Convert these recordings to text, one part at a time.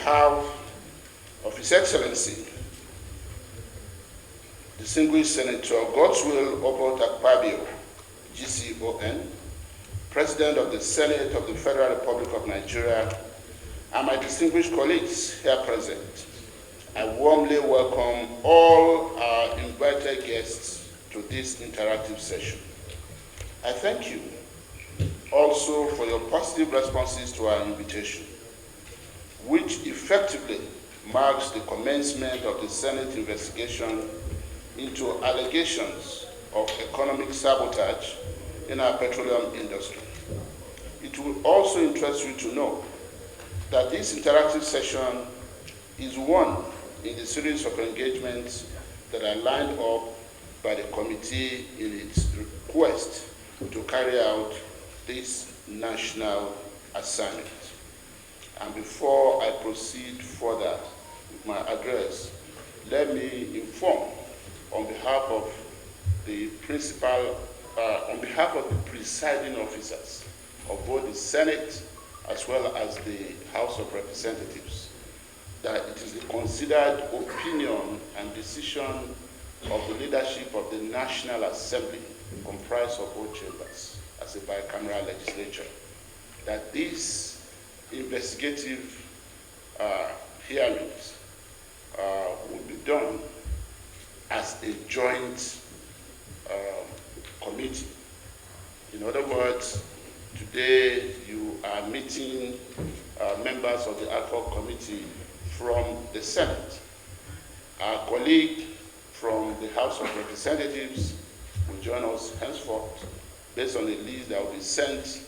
behalf of His Excellency, Distinguished Senator Godswill Opeyemi Bamidele, GCON, President of the Senate of the Federal Republic of Nigeria, and my distinguished colleagues here present, I warmly welcome all our invited guests to this interactive session. I thank you also for your positive responses to our invitation, which effectively marks the commencement of the Senate investigation into allegations of economic sabotage in our petroleum industry. It will also interest you to know that this interactive session is one in the series of engagements that are lined up by the committee in its request to carry out this national assignment. And before I proceed further with my address, let me inform on behalf of the presiding officers of both the Senate as well as the House of Representatives that it is the considered opinion and decision of the leadership of the National Assembly, comprised of both chambers as a bicameral legislature, that these investigative hearings will be done as a joint committee. In other words, today you are meeting members of the Ad-hoc Committee from the Senate. Our colleague from the House of Representatives will join us henceforth based on a list that will be sent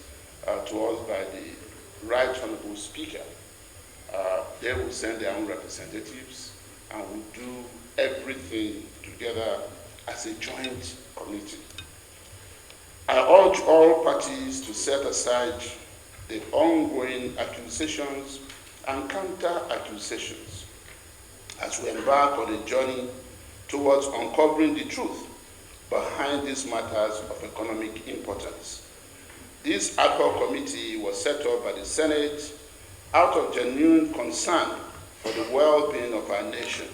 to us by the Right Honorable Speaker. They will send their own representatives and will do everything together as a joint committee. I urge all parties to set aside the ongoing accusations and counter-accusations as we embark on a journey towards uncovering the truth behind these matters of economic importance. This ad hoc committee was set up by the Senate out of genuine concern for the well-being of our nation.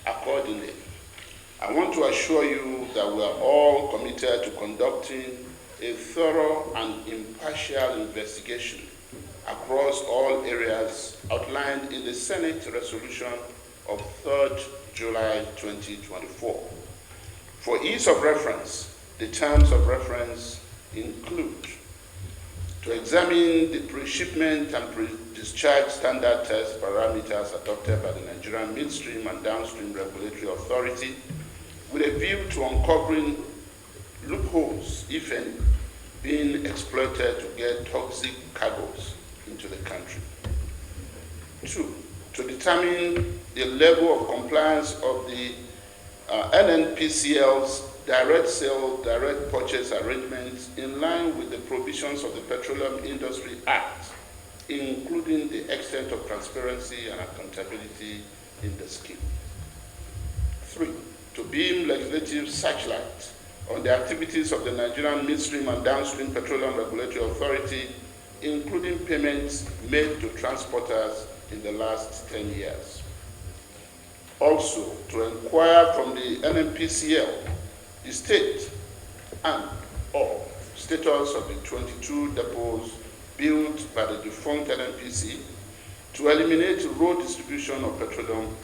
Accordingly, I want to assure you that we are all committed to conducting a thorough and impartial investigation across all areas outlined in the Senate resolution of 3rd July 2024. For ease of reference, the terms of reference include to examine the pre-shipment and pre-discharge standard test parameters adopted by the Nigerian Midstream and Downstream Regulatory Authority with a view to uncovering loopholes, if any, being exploited to get toxic cargoes into the country. 2, to determine the level of compliance of the NNPCL's direct sale, direct purchase arrangements in line with the provisions of the Petroleum Industry Act, including the extent of transparency and accountability in the scheme. 3, to beam legislative searchlight on the activities of the Nigerian Midstream and Downstream Petroleum Regulatory Authority, including payments made to transporters in the last 10 years. Also, to inquire from the NNPCL the state and/or status of the 22 depots built by the defunct NNPC to eliminate road distribution of petroleum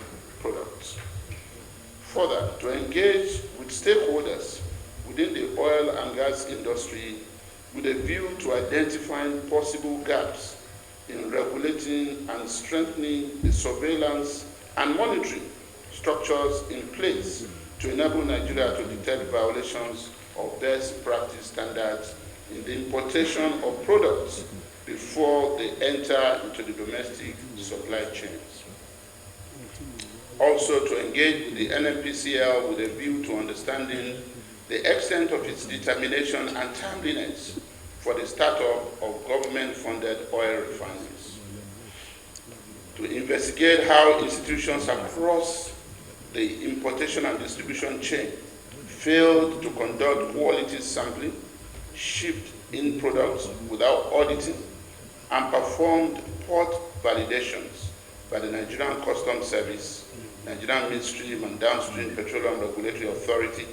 products. Further, to engage with stakeholders within the oil and gas industry with a view to identifying possible gaps in regulating and strengthening the surveillance and monitoring structures in place to enable Nigeria to detect violations of best practice standards in the importation of products before they enter into the domestic supply chains. Also, to engage with the NNPCL with a view to understanding the extent of its determination and timeliness for the startup of government-funded oil refineries. To investigate how institutions across the importation and distribution chain failed to conduct quality sampling, shipped in products without auditing, and performed port validations by the Nigerian Customs Service, Nigerian Midstream and Downstream Petroleum Regulatory Authority,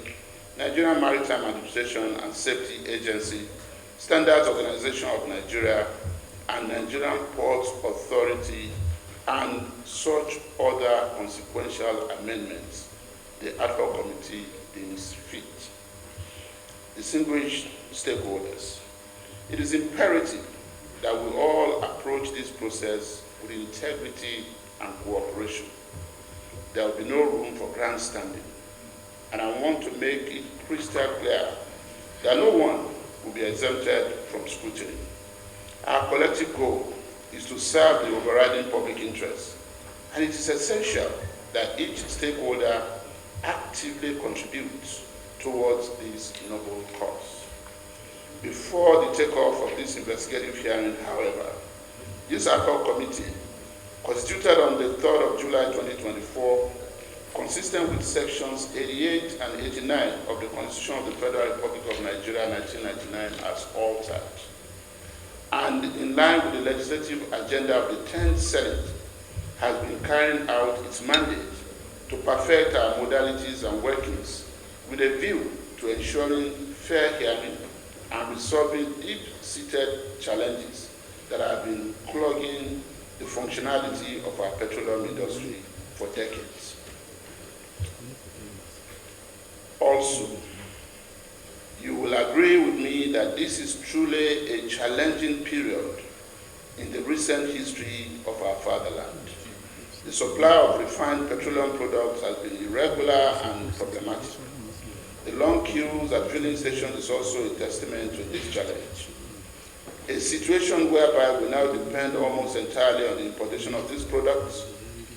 Nigerian Maritime Administration and Safety Agency, Standards Organization of Nigeria, and Nigerian Ports Authority, and such other consequential amendments the Ad-hoc Committee deems fit. Distinguished stakeholders, it is imperative that we all approach this process with integrity and cooperation. There will be no room for grandstanding, and I want to make it crystal clear that no one will be exempted from scrutiny. Our collective goal is to serve the overriding public interest, and it is essential that each stakeholder actively contributes towards this noble cause. Before the takeoff of this investigative hearing, however, this Ad-hoc Committee, constituted on the 3rd of July 2024, consistent with sections 88 and 89 of the Constitution of the Federal Republic of Nigeria 1999 as altered, and in line with the legislative agenda of the 10th Senate, has been carrying out its mandate to perfect our modalities and workings with a view to ensuring fair hearing and resolving deep-seated challenges that have been clogging the functionality of our petroleum industry for decades. Also, you will agree with me that this is truly a challenging period in the recent history of our fatherland. The supply of refined petroleum products has been irregular and problematic. The long queues at filling stations is also a testament to this challenge. A situation whereby we now depend almost entirely on the importation of these products,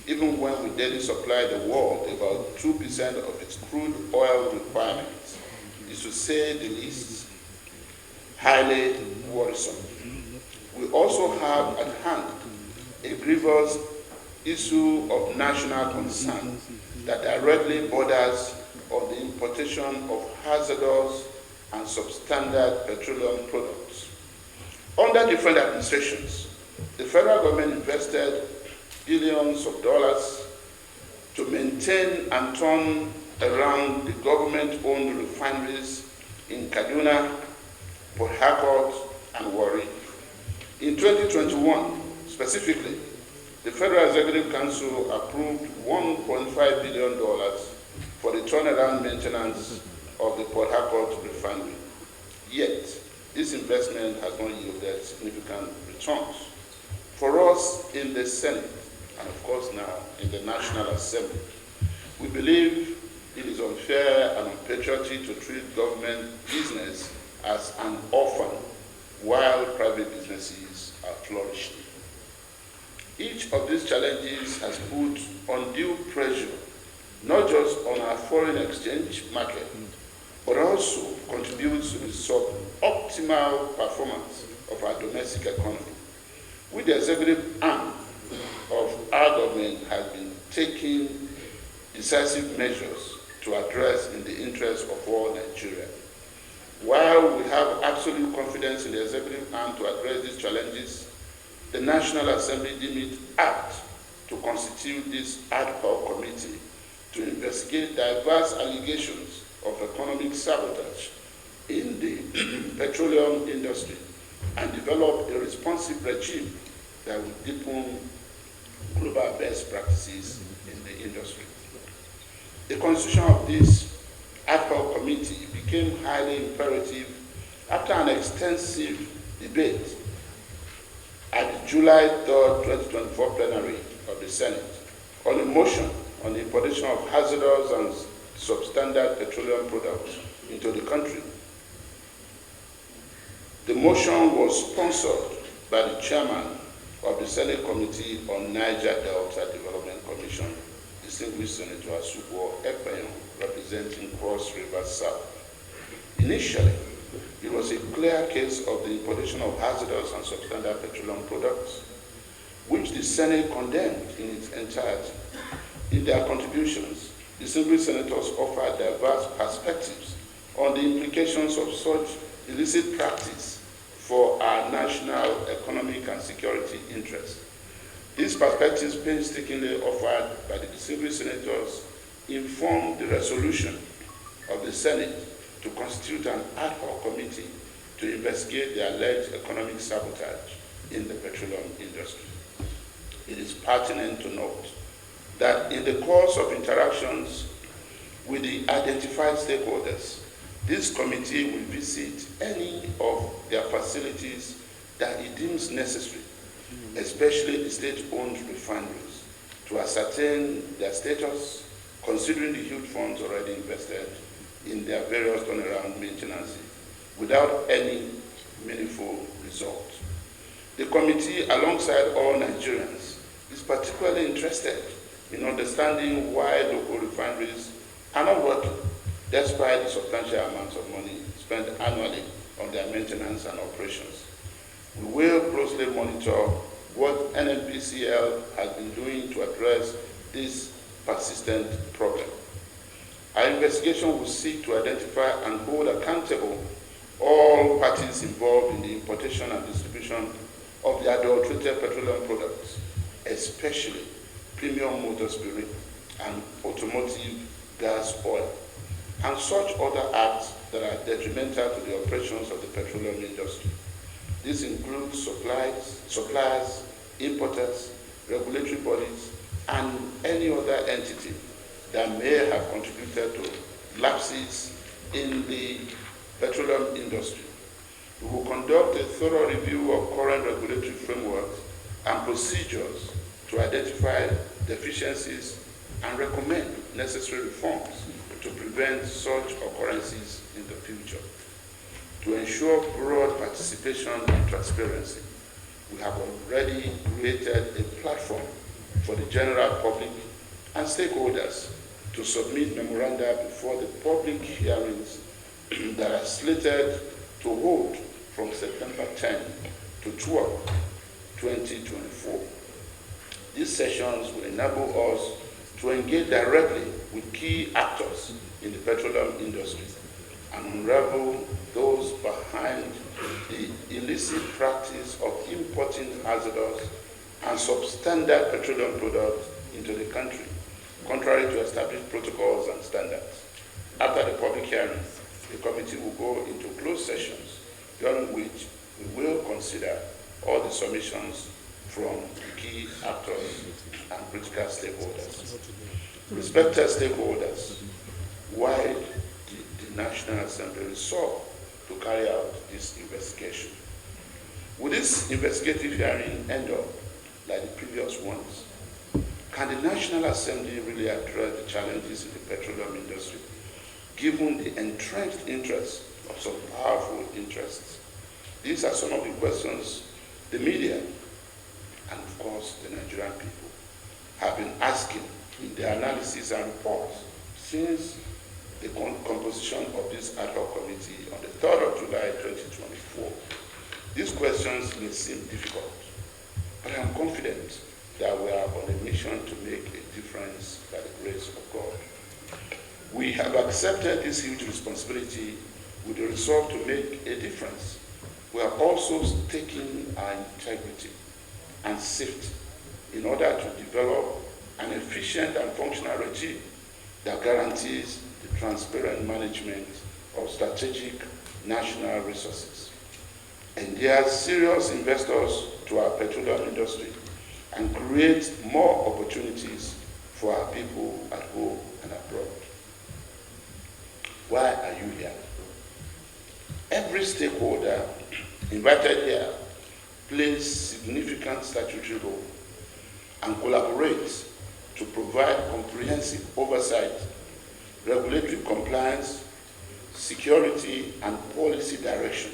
even when we daily supply the world about 2% of its crude oil requirements, is, to say the least, highly worrisome. We also have at hand a grievous issue of national concern that directly borders on the importation of hazardous and substandard petroleum products. Under different administrations, the federal government invested billions of dollars to maintain and turn around the government-owned refineries in Kaduna, Port Harcourt, and Warri. In 2021, specifically, the Federal Executive Council approved $1.5 billion for the turnaround maintenance of the Port Harcourt Refinery. Yet, this investment has not yielded significant returns. For us in the Senate, and of course now in the National Assembly, we believe it is unfair and unpatriotic to treat government business as an orphan while private businesses are flourishing. Each of these challenges has put undue pressure not just on our foreign exchange market, but also contributes to the suboptimal performance of our domestic economy, which the executive arm of our government has been taking decisive measures to address in the interest of all Nigeria. While we have absolute confidence in the executive arm to address these challenges, the National Assembly deemed it apt to constitute this ad-hoc committee to investigate diverse allegations of economic sabotage in the petroleum industry and develop a responsive regime that will deepen global best practices in the industry. The constitution of this ad-hoc committee became highly imperative after an extensive debate at the July 3rd, 2024 plenary of the Senate on a motion on the importation of hazardous and substandard petroleum products into the country. The motion was sponsored by the chairman of the Senate Committee on Niger Delta Development Commission, distinguished Senator Opeyemi, representing Cross River South. Initially, it was a clear case of the importation of hazardous and substandard petroleum products, which the Senate condemned in its entirety. In their contributions, distinguished senators offered diverse perspectives on the implications of such illicit practice for our national economic and security interests. These perspectives painstakingly offered by the distinguished senators informed the resolution of the Senate to constitute an ad-hoc committee to investigate the alleged economic sabotage in the petroleum industry. It is pertinent to note that in the course of interactions with the identified stakeholders, this committee will visit any of their facilities that it deems necessary, especially the state-owned refineries, to ascertain their status, considering the huge funds already invested in their various turnaround maintenance without any meaningful result. The committee, alongside all Nigerians, is particularly interested in understanding why local refineries are not working despite the substantial amounts of money spent annually on their maintenance and operations. We will closely monitor what NNPCL has been doing to address this persistent problem. Our investigation will seek to identify and hold accountable all parties involved in the importation and distribution of the adulterated petroleum products, especially premium motor spirit and automotive gas oil, and such other acts that are detrimental to the operations of the petroleum industry. This includes suppliers, importers, regulatory bodies, and any other entity that may have contributed to lapses in the petroleum industry. We will conduct a thorough review of current regulatory frameworks and procedures to identify deficiencies and recommend necessary reforms to prevent such occurrences in the future. To ensure broad participation and transparency, we have already created a platform for the general public and stakeholders to submit memoranda before the public hearings that are slated to hold from September 10 to 12, 2024. These sessions will enable us to engage directly with key actors in the petroleum industry and unravel those behind the illicit practice of importing hazardous and substandard petroleum products into the country, contrary to established protocols and standards. After the public hearing, the committee will go into closed sessions, during which we will consider all the submissions from key actors and critical stakeholders. Respected stakeholders, why did the National Assembly resolve to carry out this investigation? Will this investigative hearing end up like the previous ones? Can the National Assembly really address the challenges in the petroleum industry, given the entrenched interests of some powerful interests? These are some of the questions the media and, of course, the Nigerian people have been asking in their analysis and reports since the composition of this ad hoc committee on the 3rd of July 2024. These questions may seem difficult, but I am confident that we are on a mission to make a difference by the grace of God. We have accepted this huge responsibility with the resolve to make a difference. We are also staking our integrity and safety in order to develop an efficient and functional regime that guarantees the transparent management of strategic national resources. And they are serious investors to our petroleum industry and create more opportunities for our people at home and abroad. Why are you here? Every stakeholder invited here plays significant statutory role and collaborates to provide comprehensive oversight, regulatory compliance, security, and policy direction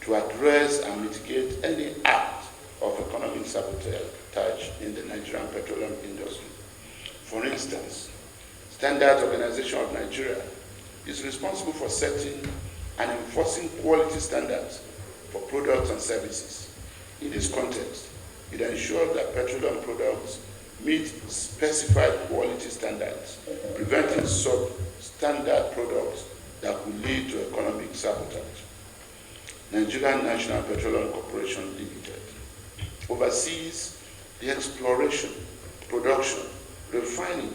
to address and mitigate any act of economic sabotage in the Nigerian petroleum industry. For instance, Standards Organization of Nigeria is responsible for setting and enforcing quality standards for products and services. In this context, it ensures that petroleum products meet specified quality standards, preventing substandard products that could lead to economic sabotage. Nigerian National Petroleum Corporation Limited oversees the exploration, production, refining,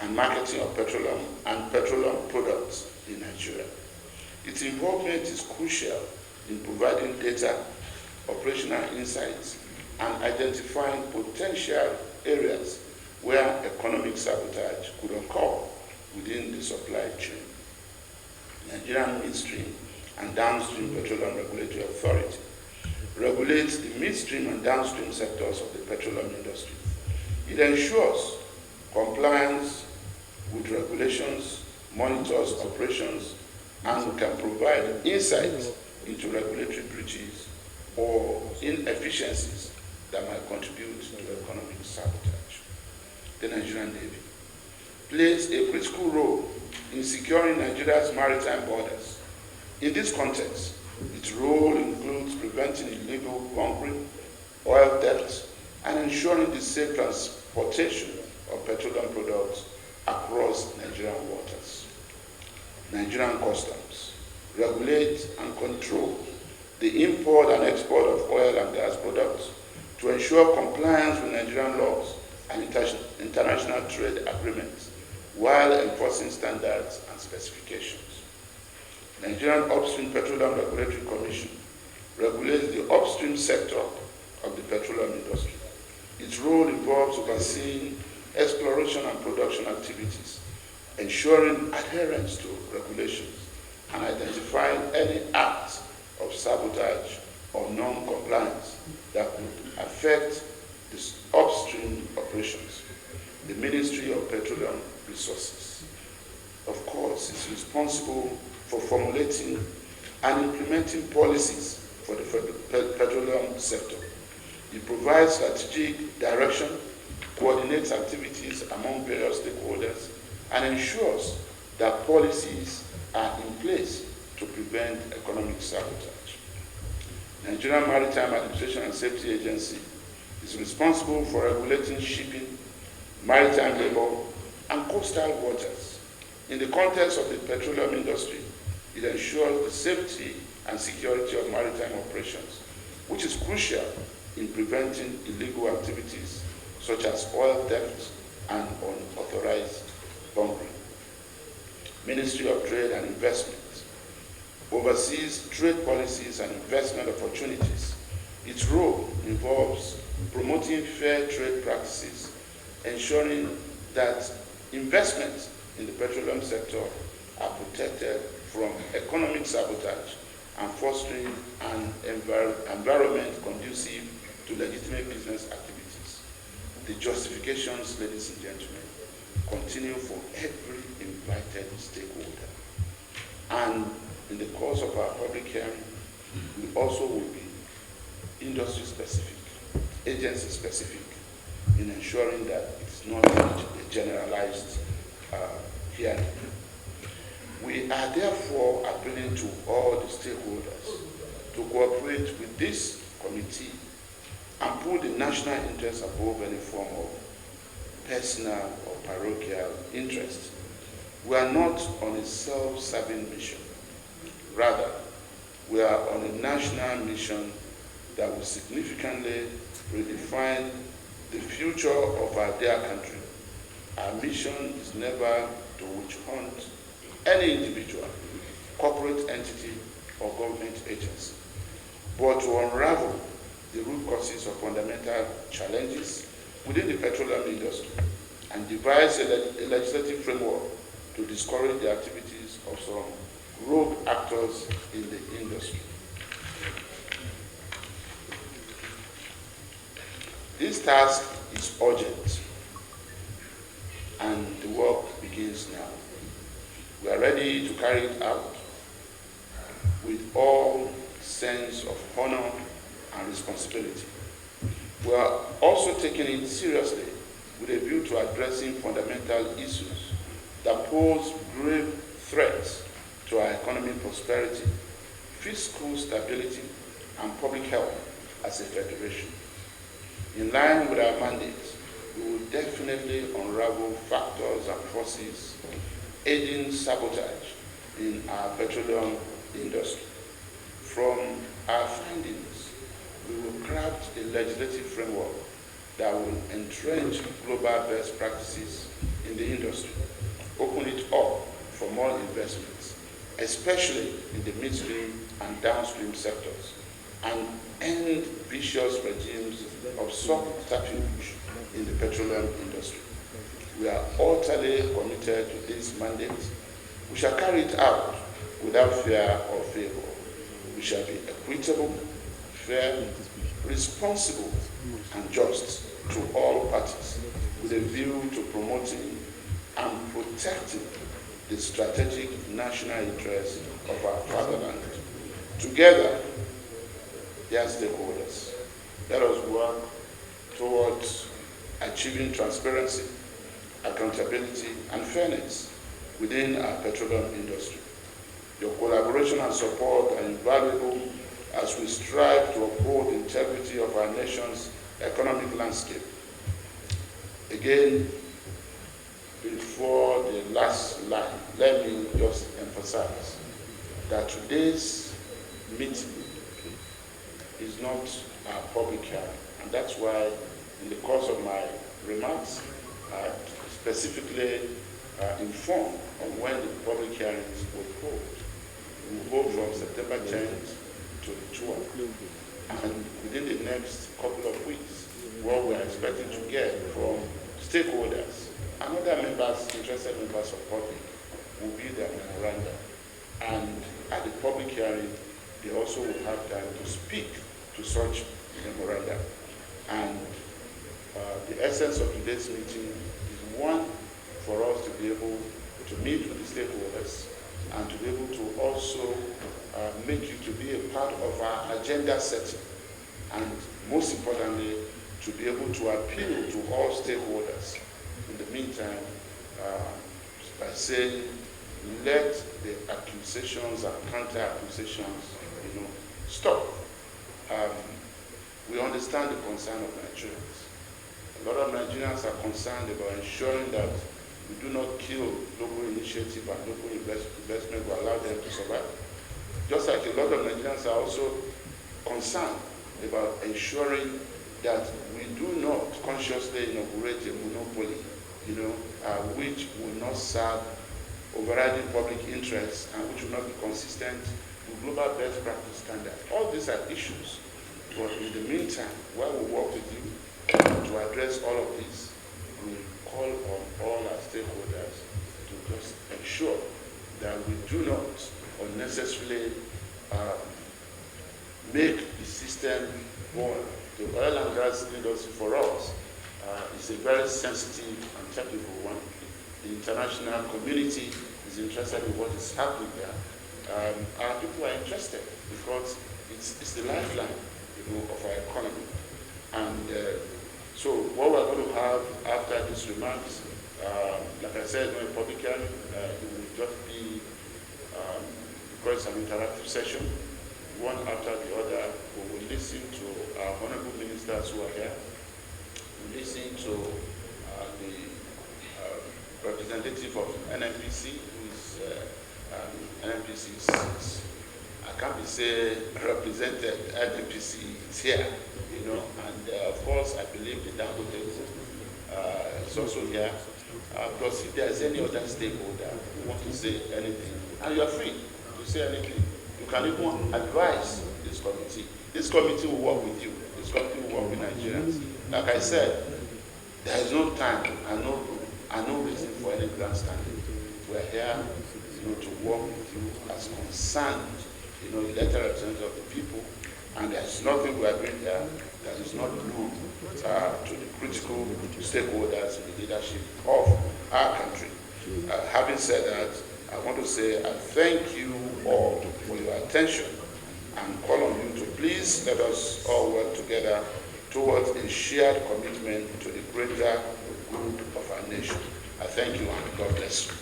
and marketing of petroleum and petroleum products in Nigeria. Its involvement is crucial in providing data, operational insights, and identifying potential areas where economic sabotage could occur within the supply chain. Nigerian Midstream and Downstream Petroleum Regulatory Authority regulates the midstream and downstream sectors of the petroleum industry. It ensures compliance with regulations, monitors operations, and can provide insights into regulatory breaches or inefficiencies that might contribute to economic sabotage. The Nigerian Navy plays a critical role in securing Nigeria's maritime borders. In this context, its role includes preventing illegal bunkering, oil theft, and ensuring the safe transportation of petroleum products across Nigerian waters. Nigerian Customs regulates and controls the import and export of oil and gas products to ensure compliance with Nigerian laws and international trade agreements while enforcing standards and specifications. Nigerian Upstream Petroleum Regulatory Commission regulates the upstream sector of the petroleum industry. Its role involves overseeing exploration and production activities, ensuring adherence to regulations, and identifying any acts of sabotage or non-compliance that could affect the upstream operations. The Ministry of Petroleum Resources, of course, is responsible for formulating and implementing policies for the petroleum sector. It provides strategic direction, coordinates activities among various stakeholders, and ensures that policies are in place to prevent economic sabotage. Nigerian Maritime Administration and Safety Agency is responsible for regulating shipping, maritime labor, and coastal waters. In the context of the petroleum industry, it ensures the safety and security of maritime operations, which is crucial in preventing illegal activities such as oil theft and unauthorized bunkering. Ministry of Trade and Investment oversees trade policies and investment opportunities. Its role involves promoting fair trade practices, ensuring that investments in the petroleum sector are protected from economic sabotage, and fostering an environment conducive to legitimate business activities. The justifications, ladies and gentlemen, continue for every invited stakeholder. And in the course of our public hearing, we also will be industry-specific, agency-specific, in ensuring that it's not a generalized hearing. We are therefore appealing to all the stakeholders to cooperate with this committee and put the national interest above any form of personal or parochial interest. We are not on a self-serving mission. Rather, we are on a national mission that will significantly redefine the future of our dear country. Our mission is never to witch hunt any individual, corporate entity, or government agency, but to unravel the root causes of fundamental challenges within the petroleum industry and devise a legislative framework to discourage the activities of some rogue actors in the industry. This task is urgent, and the work begins now. We are ready to carry it out with all sense of honor and responsibility. We are also taking it seriously with a view to addressing fundamental issues that pose grave threats to our economic prosperity, fiscal stability, and public health as a federation. In line with our mandate, we will definitely unravel factors and forces aiding sabotage in our petroleum industry. From our findings, we will craft a legislative framework that will entrench global best practices in the industry, open it up for more investments, especially in the midstream and downstream sectors, and end vicious regimes of subterfuge in the petroleum industry. We are utterly committed to this mandate. We shall carry it out without fear or favor. We shall be equitable, fair, responsible, and just to all parties, with a view to promoting and protecting the strategic national interests of our fatherland. Together, dear stakeholders, let us work towards achieving transparency, accountability, and fairness within our petroleum industry. Your collaboration and support are invaluable as we strive to uphold the integrity of our nation's economic landscape. Again, before the last line, let me just emphasize that today's meeting is not a public hearing, and that's why in the course of my remarks, I specifically informed on when the public hearings will hold. We will hold from September 10th to the 12th, and within the next couple of weeks, what we are expecting to get from stakeholders and other members, interested members of public, will be their memoranda. And at the public hearing, they also will have time to speak to such memoranda. And the essence of today's meeting is one, for us to be able to meet with the stakeholders and to be able to also make you to be a part of our agenda setting, and most importantly, to be able to appeal to all stakeholders in the meantime by saying, let the accusations and counter-accusations, stop. We understand the concern of Nigerians. A lot of Nigerians are concerned about ensuring that we do not kill local initiative and local investment will allow them to survive. Just like a lot of Nigerians are also concerned about ensuring that we do not consciously inaugurate a monopoly, which will not serve overriding public interests and which will not be consistent with global best practice standards. All these are issues. But in the meantime, while we work with you to address all of this, we call on all our stakeholders to just ensure that we do not unnecessarily make the system more. The oil and gas industry for us is a very sensitive and technical one. The international community is interested in what is happening there. Our people are interested because it's the lifeline of our economy. And so what we're going to have after these remarks, like I said, in a public hearing, it will just be, because it's an interactive session, one after the other. We will listen to our honorable ministers who are here. We listen to the representative of NNPC, who is NNPC is, I can't be say represented, NNPC is here, and of course I believe the Dangote is also here, because if there's any other stakeholder who want to say anything, and you are free to say anything, you can even advise this committee. This committee will work with you. This committee will work with Nigerians. Like I said, there is no time and no reason for any grandstanding. We are here, to work with you as concerned, elected representatives of the people, and there's nothing we are doing here that is not known to the critical stakeholders in the leadership of our country. Having said that, I want to say I thank you all for your attention and call on you to please let us all work together towards a shared commitment to the greater good of our nation. I thank you and God bless you.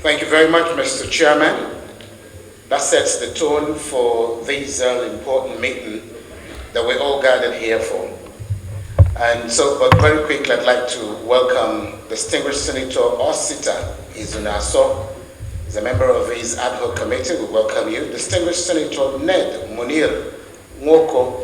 Thank you very much, Mr. Chairman. That sets the tone for this important meeting that we're all gathered here for. And so, but very quickly, I'd like to welcome distinguished Senator Osita Izunaso is a member of his ad hoc committee. We welcome you. Distinguished Senator Ned Munir Nwoko